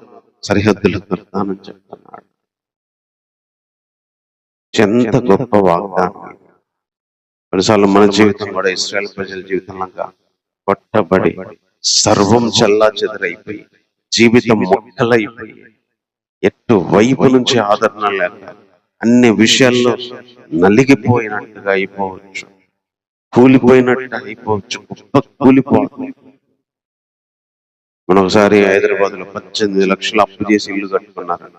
సరిహద్దులు కడతానని చెప్తున్నాడు. ఎంత గొప్ప వాగ్దానం. కొన్నిసార్లు మన జీవితం కూడా ఇశ్రాయేల్ ప్రజల జీవితంలాగా కొట్టబడి సర్వం చల్లా చెదరైపోయి జీవితం ముక్కలైపోయి ఎటు వైపు నుంచి ఆదరణ లేక అన్ని విషయాల్లో నలిగిపోయినట్టుగా అయిపోవచ్చు, కూలిపోయినట్టు అయిపోవచ్చు, గొప్ప కూలిపోవచ్చు. మనం ఒకసారి హైదరాబాద్ లో 18 లక్షలు అప్పు చేసి ఇల్లు కట్టుకున్నారన్న.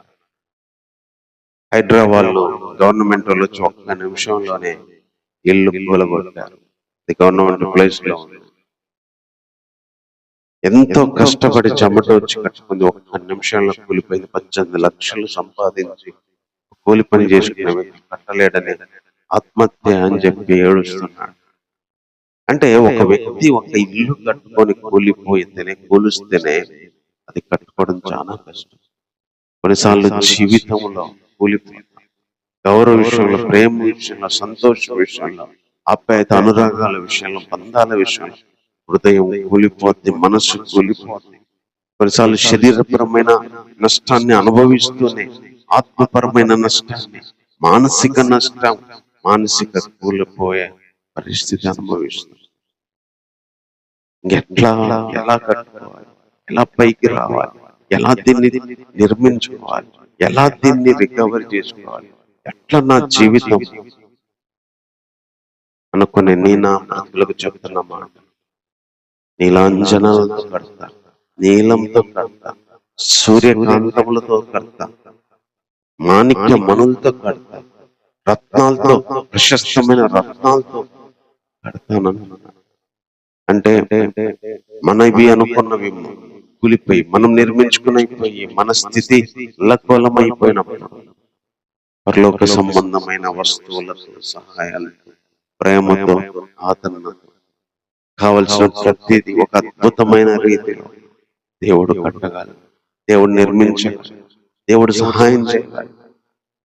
హైదరాబాద్ లో గవర్నమెంట్ వాళ్ళు వచ్చి ఒక్క నిమిషంలోనే ఇల్లు కూలగొట్టారు. ఇది గవర్నమెంట్ ప్లేస్ లో ఉంది. ఎంతో కష్టపడి చెమట వచ్చి కట్టుకుంది, ఒక్క నిమిషంలో కూలిపోయింది. 18 లక్షలు సంపాదించి కూలి పని చేసుకునే వ్యక్తి కట్టలేడని ఆత్మహత్య అని చెప్పి ఏడుస్తున్నాడు. అంటే ఒక వ్యక్తి ఒక ఇల్లు కట్టుకొని కూలిస్తేనే అది కట్టుకోవడం చాలా కష్టం. కొన్నిసార్లు జీవితంలో కూలిపోతాం. గౌరవ విషయంలో, ప్రేమ విషయంలో, సంతోష విషయంలో, ఆప్యాయత అనురాగాల విషయంలో, బంధాల విషయంలో హృదయం కూలిపోద్ది, మనస్సు కూలిపోద్ది. కొన్నిసార్లు శరీరపరమైన నష్టాన్ని అనుభవిస్తూనే ఆత్మపరమైన నష్టాన్ని, మానసిక నష్టం, మానసిక కూలిపోయే పరిస్థితి అనుభవిస్తుంది. ఎట్లా ఎలా కట్టుకోవాలి, ఎలా పైకి రావాలి, ఎలా దీన్ని నిర్మించుకోవాలి, ఎలా దీన్ని రికవర్ చేసుకోవాలి, ఎట్లా నా జీవితం అనుకునే నీ నా బ్రతుకులకు చెబుతున్న మాట, నీలాంజనాలతో కడతా, నీలంతో కడతా, సూర్యకాంతములతో కడతా, మాణిక్య మణులతో కడతా, రత్నాలతో, ప్రశస్తమైన రత్నాలతో కడతానన్నా. అంటే మనవి అనుకున్నవి కూలిపోయి, మనం నిర్మించుకునైపోయి, మన స్థితి లకోలమైపోయినప్పుడు పరలోక సంబంధమైన వస్తువులతో, సహాయాలతో, ప్రేమతో, ఆదరణతో కావలసిన ప్రతిదీ ఒక అద్భుతమైన రీతిలో దేవుడు కట్టగలడు, దేవుడు నిర్మించగలడు, దేవుడు సహాయం చేయగలడు.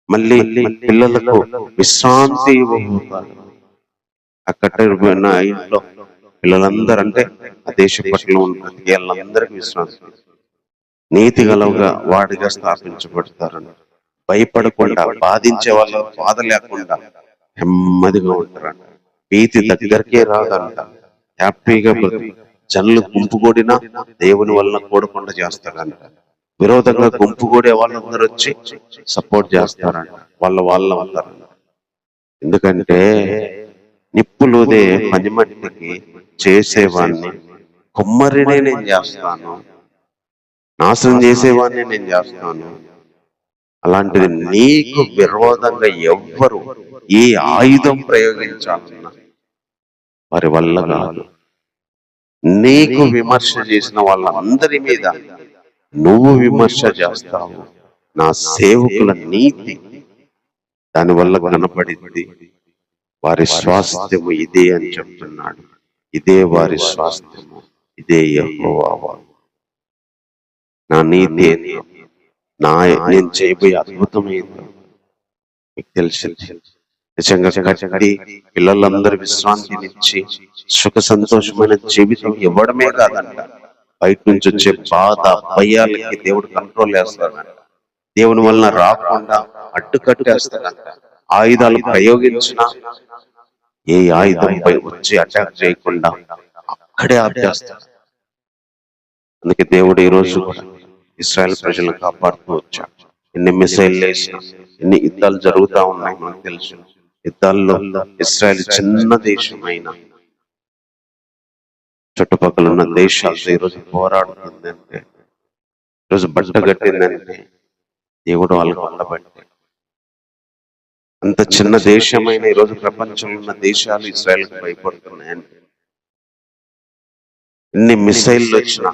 మళ్ళీ పిల్లలకు విశ్రాంతి ఇవ్వబోతాడు. ఆ కట్టబడిన ఇంట్లో పిల్లలందరూ, అంటే ఆ దేశ పట్ల ఉన్న వాళ్ళందరికీ విశ్రాంతి, నీతి గలవుగా వాడిగా స్థాపించబడతారని, భయపడకుండా, బాధించే వాళ్ళ బాధ లేకుండా నెమ్మదిగా ఉంటారంట. భీతి దగ్గరికే రాదంట. హ్యాపీగా జనులు గుంపుగూడినా దేవుని వలన కూడకుండా చేస్తాడంట. విరోధంగా గుంపుగూడే వాళ్ళందరూ వచ్చి సపోర్ట్ చేస్తారంట, వాళ్ళ ఎందుకంటే నిప్పులుదే పనిమట్టికి చేసేవాడిని కుమ్మరినే నేను చేస్తాను, నాశనం చేసేవాడిని నేను చేస్తాను. అలాంటిది నీకు విరోధంగా ఎవ్వరు ఏ ఆయుధం ప్రయోగించాలన్నా వారి వల్ల కాదు. నీకు విమర్శ చేసిన వాళ్ళందరి మీద నువ్వు విమర్శ చేస్తావు. నా సేవకుల నీతి దానివల్ల కనపడింది. వారి స్వాస్థ్యము ఇదే అని చెప్తున్నాడు. ఇదే వారి స్వాస్థ్యము, ఇదే యెహోవా వాక్కు. నా నీతి ఏంటో, నేను చేయబోయే అద్భుతం ఏంటో మీకు తెలిసింది. నిజంగా కట్టి పిల్లలందరూ విశ్రాంతినిచ్చి సుఖ సంతోషమైన జీవితం ఇవ్వడమే కాదంట, బయట నుంచి వచ్చే బాధ, భయాలకి దేవుడు కంట్రోల్ చేస్తాడంట. దేవుని వలన రాకుండా అడ్డుకట్టేస్తాడంట. ఆయుధాలు ప్రయోగించిన ఏ ఆయుధంపై వచ్చి అటాక్ చేయకుండా అక్కడే ఆపేస్తాడు. అందుకే దేవుడు ఈ రోజు కూడా ఇశ్రాయేల్ ప్రజలను కాపాడుతూ వచ్చాడు. ఎన్ని మిసైల్ వేసినా, ఎన్ని యుద్ధాలు జరుగుతూ ఉన్నాయి మనకు తెలుసు. యుద్ధాల్లో ఇశ్రాయేల్ చిన్న దేశమైన చుట్టుపక్కల ఉన్న దేశాలతో ఈరోజు పోరాడుతుందంటే, ఈరోజు బట్టగట్టిందంటే దేవుడు వాళ్ళకు ఉండబట్టి. అంత చిన్న దేశమైన ఈరోజు ప్రపంచంలో ఉన్న దేశాలు ఇశ్రాయేల్కి భయపడుతున్నాయంటే, ఎన్ని మిసైళ్ళు వచ్చినా,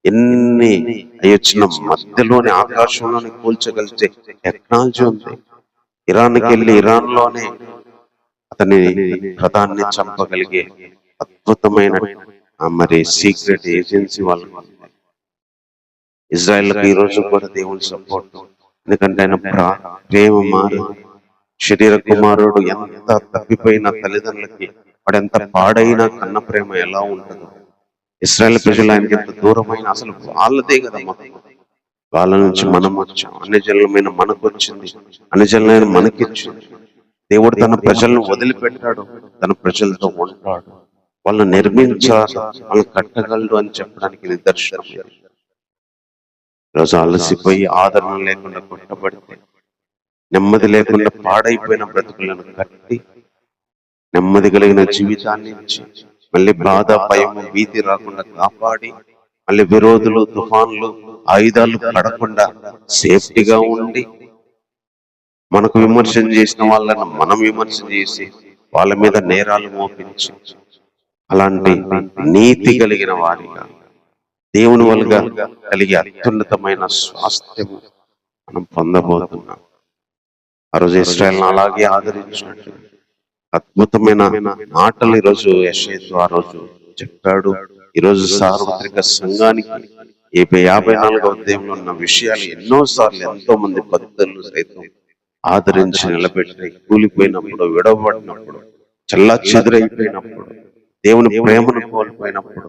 ఎన్ని వచ్చిన మధ్యలోని ఆకాశంలోని కూల్చగలిచే టెక్నాలజీ ఉంది. ఇరాన్కి వెళ్ళి ఇరాన్ లోనే అతని ప్రధాన్ని చంపగలిగే అద్భుతమైన మరి సీక్రెట్ ఏజెన్సీ వాళ్ళు. ఇజ్రాయెల్కి ఈ రోజు కూడా దేవుని సపోర్ట్, ఎందుకంటే ఆయన ప్రేమ మారు. శరీర కుమారుడు ఎంత తప్పిపోయిన తల్లిదండ్రులకి వాడు ఎంత పాడైనా కన్న ప్రేమ ఎలా ఉంటుందో, ఇశ్రాయేల్ ప్రజలు ఆయనకి ఎంత దూరమైన, అసలు వాళ్ళదే కదా మొత్తం. వాళ్ళ నుంచి మనం వచ్చాం, అన్ని జనులమైన మనకు వచ్చింది, అన్ని జనులైన మనకిచ్చింది. దేవుడు తన ప్రజలను వదిలిపెట్టాడు, తన ప్రజలతో ఉంటాడు, వాళ్ళని నిర్మించాలి, వాళ్ళని కట్టగలడు అని చెప్పడానికి నిదర్శనం. ఈరోజు అలసిపోయి ఆదరణ లేకుండా కొట్టబడితే, నెమ్మది లేకుండా పాడైపోయిన బ్రతుకులను కట్టి నెమ్మది కలిగిన జీవితాన్ని ఇచ్చి, మళ్ళీ బాధ, భయం, భీతి రాకుండా కాపాడి, మళ్ళీ విరోధులు, తుఫాన్లు, ఆయుధాలు పడకుండా సేఫ్టీగా ఉండి, మనకు విమర్శన చేసిన వాళ్ళను మనం విమర్శ చేసి వాళ్ళ మీద నేరాలు మోపించి, అలాంటి నీతి కలిగిన వారిగా దేవుని వల్ల కలిగే అత్యున్నతమైన స్వాస్థ్యము మనం పొందబోతున్నాం. ఆ రోజు ఇశ్రాయేల్ను అలాగే ఆదరించినట్టు అద్భుతమైన మాటలు ఈరోజు యెషయా ఆ రోజు చెప్పాడు. ఈరోజు సార్వత్రిక సంఘానికి 54వ అధ్యాయంలో ఉన్న విషయాలు ఎన్నోసార్లు ఎంతో మంది భక్తులను సైతం ఆదరించి నిలబెట్టి, కూలిపోయినప్పుడు, విడవబడినప్పుడు చల్లా చెదురైపోయినప్పుడు, దేవుని ప్రేమను కోల్పోయినప్పుడు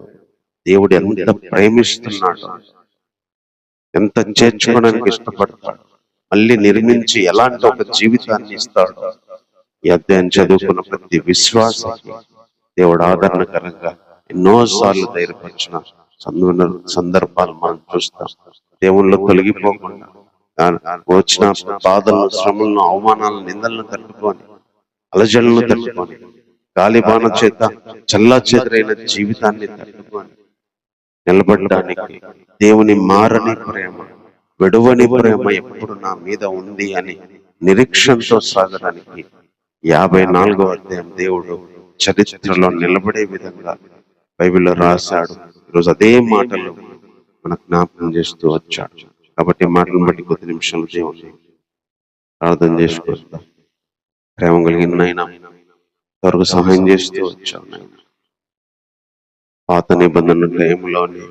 దేవుడు ఎంత ప్రేమిస్తున్నాడు, ఎంత చేర్చుకోవడానికి ఇష్టపడతాడు, మళ్ళీ నిర్మించి ఎలాంటి ఒక జీవితాన్ని ఇస్తాడు. ఈ అధ్యాయం చదువుకున్న ప్రతి విశ్వాసకి దేవుడు ఆదరణకరంగా ఎన్నోసార్లు ధైర్యపరిచిన సందర్భాలు మనం చూస్తాం. దేవుళ్ళు తొలగిపోకుండా వచ్చిన బాధలను, శ్రమలను, అవమానాలను, నిందలను తట్టుకొని, అలజడులను తట్టుకొని, గాలిబాణ చేత చల్లా చెదరైన జీవితాన్ని తట్టుకొని నిలబడడానికి దేవుని మారని ప్రేమ, విడువని ప్రేమ ఎప్పుడు నా మీద ఉంది అని నిరీక్షణతో సాగడానికి 54వ అధ్యాయం దేవుడు చరిత్రలో నిలబడే విధంగా బైబిల్లో రాశాడు. ఈరోజు అదే మాటలు మనకు జ్ఞాపకం చేస్తూ వచ్చాడు. కాబట్టి మాటలను బట్టి కొద్ది నిమిషాలు దేవుని ప్రార్థన చేసుకుంటాం. ప్రేమ కలిగిన నాయన, త్వరగా సహాయం చేస్తూ వచ్చావు నాయన. పాత నిబంధన టైంలోని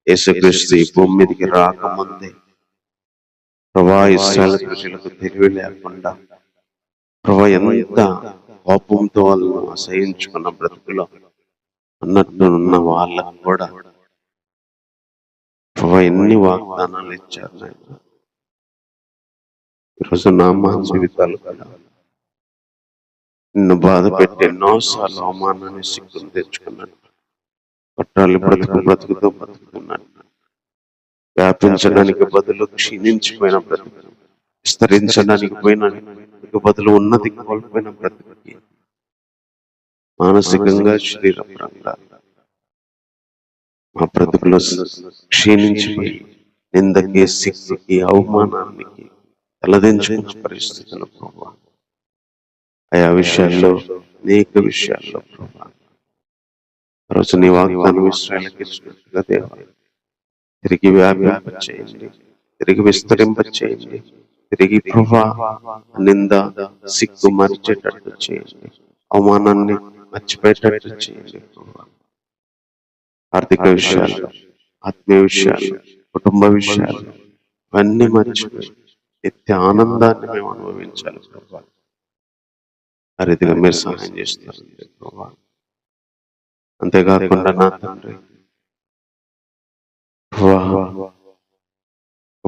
యేసుక్రీస్తు ఈ భూమి మీదకి రాకముందే ప్రభా ఇశ్రాయేలు ప్రజలకు తెలివి లేకుండా ప్రభా ఎంత కోపంతో వాళ్ళను అసహించుకున్న బ్రతుకులో అన్నట్టు ఉన్న వాళ్ళకు కూడా ప్రభా ఎన్ని వాగ్దానాలు ఇచ్చారు నాయన. ఈరోజు మా జీవితాలు కూడా నిన్ను బాధ పెట్టి ఎన్నోసార్లు అవమానాన్ని, సిగ్గును తెచ్చుకున్నాడు. పట్టాలు బ్రతుకుతో బతుకుతున్నాడు. వ్యాపించడానికి బదులు క్షీణించిపోయిన బ్రతుకు, విస్తరించడానికి బదులు ఉన్నది కోల్పోయిన బ్రతుకుకి మానసికంగా, శరీరపరంగా మా బ్రతుకులో క్షీణించిపోయి నిందకి, సిగ్గుకి, అవమానానికి తలదించుకున్న పరిస్థితులు ప్రభా, ఆయా విషయాల్లో, అనేక విషయాల్లో ప్రభా రోజు నీ వాగ్దానం ఇశ్రాయేలుకి ఇచ్చినట్టుగా దేవా తిరిగి వ్యాపింపచేయండి, తిరిగి విస్తరింపచేయండి, తిరిగి ప్రభా నింద, సిగ్గు మరిచేటట్టు చేయండి, అవమానాన్ని మర్చిపోయేటట్టు చేయండి ప్రభా. ఆర్థిక విషయాలు, ఆత్మీయ విషయాలు, కుటుంబ విషయాలు ఇవన్నీ మర్చిపోయి నిత్య ఆనందాన్ని మేము అనుభవించాలి ప్రభా. ఆ రీతిగా మీరు సహాయం చేస్తారు ప్రభా. అంతేకాకుండా నా తండ్రి,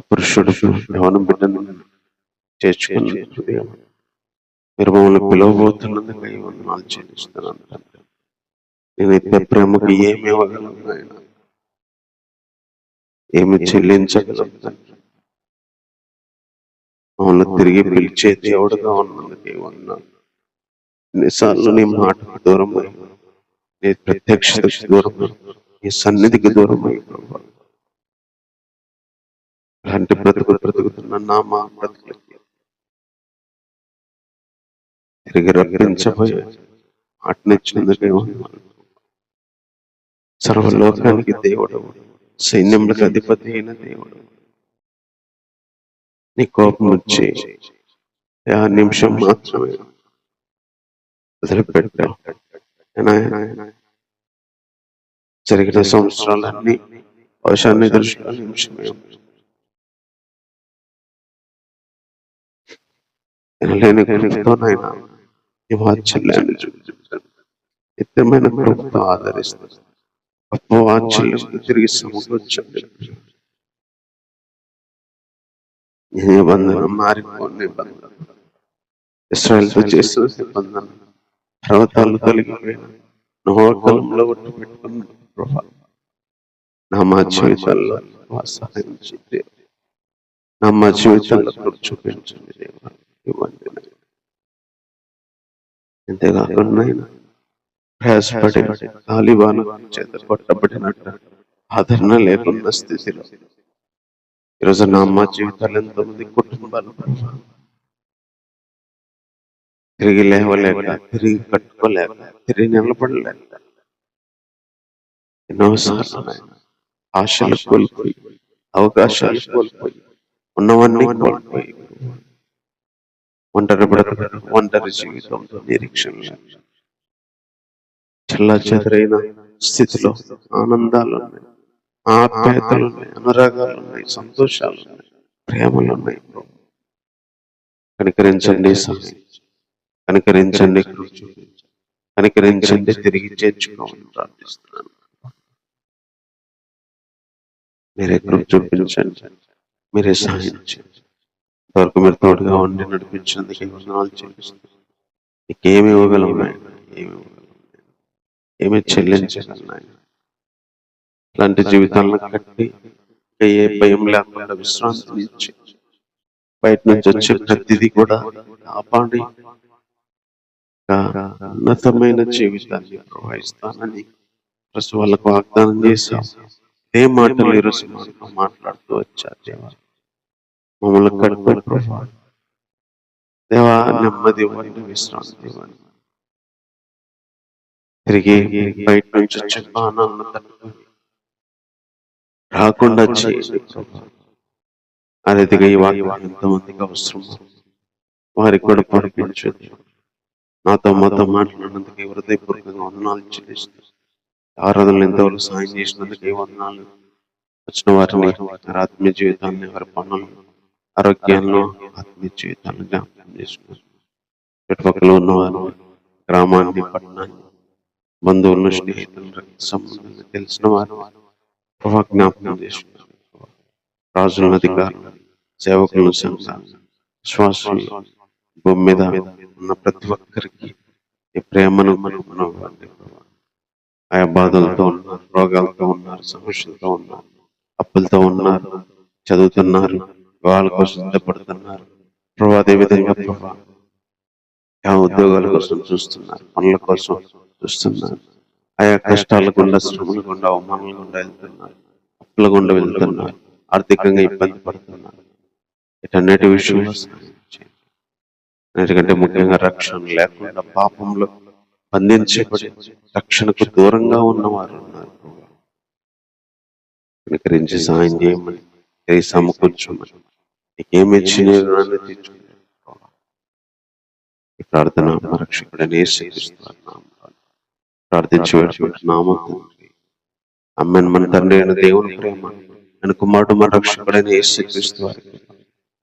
పురుషుడు యవన బిడ్డను చేర్చుకుని హృదయం మీరు మమ్మల్ని పిలవబోతున్నందుకు ఈ వందనాలు చెల్లిస్తున్నాను తండ్రి. నేను నిత్య ప్రేమకు ఏమి ఇవ్వగలను ఆయన, ఏమి చెల్లించగలను తండ్రి. మమ్మల్ని తిరిగి పిలిచే దేవుడుగా ఉన్నందుకు వందనాలు. ఎన్నిసార్లు నీ మాటకు దూరమై, నీ ప్రత్యక్షతకు దూరమై, నీ సన్నిధికి దూరమై ప్రభా అలాంటి బ్రతుకుతున్న మా బ్రతుకులకి తిరిగి రప్పించబోయే మాటనిచ్చినందుకే వందనాలు. సర్వలోకానికి దేవుడు, సైన్యములకు అధిపతి అయిన దేవుడు, నీ కోపం వచ్చి ఆ నిమిషం మాత్రమే వదిలిపెట్టావు. జరిగిన సంవత్సరాలన్నీ అవసరాన్ని దృష్టిలో నిమిషమే లేని కృపతోనైనా ఈ వాత్సల్యాన్ని చూపించాను. నిత్యమైన కృపతో ఆదరిస్తాను. గొప్ప వాత్సల్యం తిరిగి సమకూర్చండి. నిబంధన మారిపోయిన నిబంధన, ఇశ్రాయేలుతో చేసిన నిబంధన, పర్వతాలు తొలగిపోయిన నోకాలంలో ఒట్టు పెట్టుకున్న ప్రభా నా మా జీవితాల్లో సహాయం చేయండి. నా మా జీవితాల్లో చూపించండి దేవా. ఇవ్వండి. అంతేకాకుండా ప్రయాసపడి తాలిబాన్ చేత కొట్టబడినట్టు ఆదరణ లేకున్న స్థితిలో ఈరోజు నా అమ్మ జీవితాలు ఎంతోమంది కుటుంబాలు తిరిగి లేవలేక, తిరిగి కట్టుకోలేక, తిరిగి నిలబడలేక ఎన్నోసార్లు ఆశలు కోల్పోయి, అవకాశాలు కోల్పోయి, ఉన్నవన్నీ కోల్పోయి ఒంటరి బ్రతకడం, ఒంటరి జీవితంతో నిరీక్షణ చల్లా చెదరైన స్థితిలో ఆనందాలు ఉన్నాయి, ఆప్యాయతలు ఉన్నాయి, అనురాగాలు ఉన్నాయి, సంతోషాలు ఉన్నాయి, ప్రేమలు ఉన్నాయి. కనికరించండి, కనికరించండి, కనికరించండి, తిరిగి చేర్చుకోమని ప్రార్థిస్తున్నాను. మీరే కృప చూపించండి, మీరే సహాయం చేయండి. ఇంతవరకు మీరు తోడుగా ఉండి నడిపించినందుకు వందనాలు చెల్లిస్తున్నాను. నీకేమి ఇవ్వగలం నాయన, ఏమి చెల్లించగలను నాయన. ఇలాంటి జీవితాలను కట్టి ఏ భయం లేకుండా విశ్రాంతి ఇచ్చి బయట నుంచి వచ్చే ప్రతిదీ కూడా కాపాడి ఉన్నతమైన జీవితాన్ని ప్రవహిస్తానని ప్రస్తుతం వాళ్ళకు వాగ్దానం చేశాం. ఏ మాటలు ఈరోజు మాట్లాడుతూ వచ్చారు దేవా. మమ్మల్ని కడుపు ప్రభా దేవా, నెమ్మది ఇవ్వండి, విశ్రాంతి ఇవ్వండి. తిరిగి బయట నుంచి వచ్చే బాణాలను తట్టుకొని రాకుండా చేయండి ప్రభా. అదేదిగా ఈ వాక్యం ఎంతమందికి అవసరమో వారికి కూడా పంపించండి. నాతో మాతో మాట్లాడినందుకు హృదయపూర్వకంగా వందనాలు చెల్లిస్తున్నాను. ఆరాధనలు ఎంతవరకు సాయం చేసినందుకు వందనాలు. వచ్చిన వారిని ఆత్మీయ జీవితాన్ని, వారి పనులు, ఆరోగ్యాలను, ఆత్మీయ జీవితాన్ని జ్ఞాపకం చేసుకున్నారు. చుట్టుపక్కల ఉన్నవారు, గ్రామాన్ని, పట్టణాన్ని, బంధువులను, స్నేహితులను, రక్త సంబంధాన్ని తెలిసిన వారు ప్రభా జ్ఞాపకం చేసుకున్నారు. రాజులను, అధికారులు, సేవకులను, సంఘాలను, విశ్వాసులు, భూమి మీద ఉన్న ప్రతి ఒక్కరికి ఈ ప్రేమను మనం ఆయా బాధలతో ఉన్నారు, రోగాలతో ఉన్నారు, సమస్యలతో ఉన్నారు, అప్పులతో ఉన్నారు, చదువుతున్నారు, వాళ్ళ కోసం సిద్ధపడుతున్నారు ప్రభా. అదేవిధంగా ప్రభా ఉద్యోగాల కోసం చూస్తున్నారు, పనుల కోసం చూస్తున్నారు, ఆయా కష్టాల గుండా, శ్రమల గుండా, అవమానాల గుండా వెళ్తున్నారు, అప్పుల గుండా వెళ్తున్నారు, ఆర్థికంగా ఇబ్బంది పడుతున్నారు. ఇటన్నిటి విషయంలో ఎందుకంటే ముఖ్యంగా రక్షణ లేకుండా పాపంలో బంధించబడి రక్షణకు దూరంగా ఉన్నవారు ఉన్నారు. కనికరించి సాయం చేయమని, సమకూర్చమని, నీకేమి ఇచ్చినది తీర్చుకుంటాను. ఈ ప్రార్థన మా రక్షకుడైన యేసుక్రీస్తు ప్రార్థించి వేడుకుంటున్నాము తండ్రి. ఆమేన్. మన తండ్రి అయిన దేవుని ప్రేమ, మన కుమారుడు మన రక్షకుడైన యేసుక్రీస్తు వారికి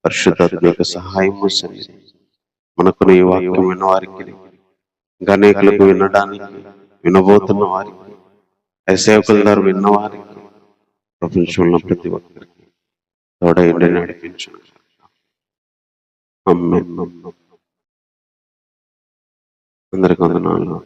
పరిశుద్ధాత్మ యొక్క సహాయము సన్నిధి మనకు ఈ వాక్యం విన్నవారికి, అనేకులకు వినడానికి, వినబోతున్న వారికి, సేవకుల ద్వారా విన్నవారికి, ప్రపంచంలో ప్రతి ఒక్కరికి తోడైండి నడిపించు. ఆమేన్. అందరికీ వందనాలు.